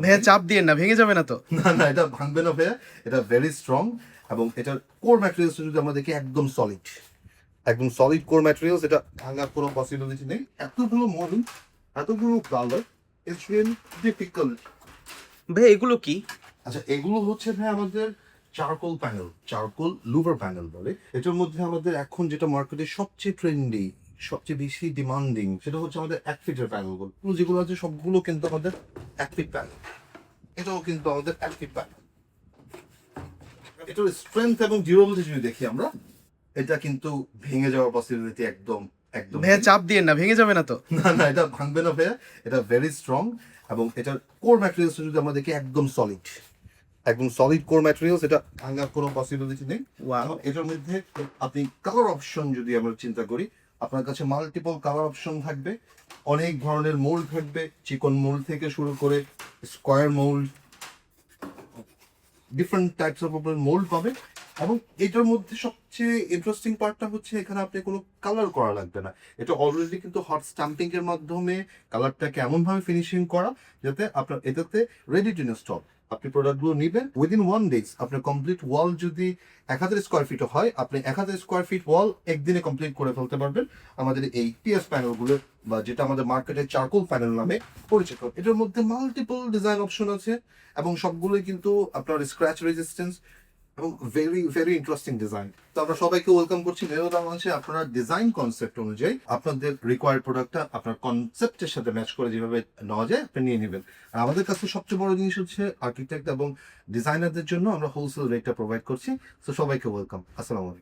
ভাইয়া চাপ দিয়েন না, ভেঙে যাবে না তো? না না, এটা ভাঙবে না ভাইয়া, এটা ভেরি স্ট্রং। এবং এটার কোর ম্যাটেরিয়ালস যদি আমরা দেখি একদম সলিড, একদম সলিড কোর ম্যাটেরিয়ালস, এটা ভাঙার কোনো পসিবিলিটি নেই। এতগুলো মডেল, এতগুলো কালার, ইটস রিয়েলি ডিফিকাল্ট। ভাইয়া এগুলো কি? আচ্ছা, এগুলো হচ্ছে ভাই আমাদের charcoal panel, charcoal Louvre panel বলে। এটার মধ্যে আমাদের এখন যেটা মার্কেটে সবচেয়ে ট্রেন্ডি, সবচেয়ে বেশি ডিমান্ডিং, সেটা হচ্ছে আমাদের 1 ফিটের প্যানেলগুলো। যেগুলো আছে সবগুলো কিন্তু আমাদের 1 ফিট প্যানেল। এটাও কিন্তু আমাদের 1 ফিট প্যানেল। এটার স্ট্রেংথ এবং ডিউরেবিলিটি যদি দেখি আমরা, এটা কিন্তু ভেঙে যাওয়ার পসিবিলিটি একদম একদম ভাইয়া চাপ দিয়েন না, ভেঙে যাবে না তো? না না, এটা ভাঙবে না ভাইয়া, এটা ভেরি স্ট্রং। এবং এটার কোর ম্যাটেরিয়ালস যদি আমরা দেখি একদম সলিড, একদম সলিড কোর ম্যাটেরিয়ালস, এটা ভাঙার কোনো পসিবিলিটি নেই। ওয়াও। এটার মধ্যে আপনি কালার অপশন যদি আমরা চিন্তা করি, আপনার কাছে মাল্টিপল কালার অপশন থাকবে, অনেক ধরনের মোল্ড থাকবে, চিকন মোল্ড থেকে শুরু করে square mould, different types of আপনার মোল্ড পাবে। এবং এটার মধ্যে সবচেয়ে ইন্টারেস্টিং পার্টটা হচ্ছে এখানে আপনি কোনো কালার করা লাগবে না। এটা অলরেডি কিন্তু হট স্টাম্পিং এর মাধ্যমে কালারটাকে এমনভাবে ফিনিশিং করা যাতে আপনার এটাতে রেডি টু ইনস্টল। আপনি প্রোডাক্টগুলো নেবেন উইদিন 1 ডেজ, আপনার কমপ্লিট ওয়াল যদি 1000 স্কোয়ার ফিট হয়, আপনি 1000 স্কোয়ার ফিট ওয়াল একদিনে কমপ্লিট করে ফেলতে পারবেন আমাদের এই পিএস প্যানেলগুলো, বা যেটা আমাদের মার্কেটে চারকোল প্যানেল নামে পরিচিত। এটার মধ্যে মাল্টিপল ডিজাইন অপশন আছে এবং সবগুলোই কিন্তু আপনার স্ক্র্যাচ রেজিস্ট্যান্স এবং ভেরি ভেরি ইন্টারেস্টিং ডিজাইন। তো আমরা সবাইকে ওয়েলকাম করছি নেরো বাংলাদেশে। আপনার ডিজাইন কনসেপ্ট অনুযায়ী আপনাদের রিকোয়ার্ড প্রোডাক্টটা আপনার কনসেপ্টের সাথে ম্যাচ করে যেভাবে নেওয়া যায় আপনি নিয়ে নেবেন। আর আমাদের কাছে সবচেয়ে বড় জিনিস হচ্ছে আর্কিটেক্ট এবং ডিজাইনারদের জন্য আমরা হোলসেল রেটটা প্রোভাইড করছি। তো সবাইকে ওয়েলকাম। আসসালামু আলাইকুম।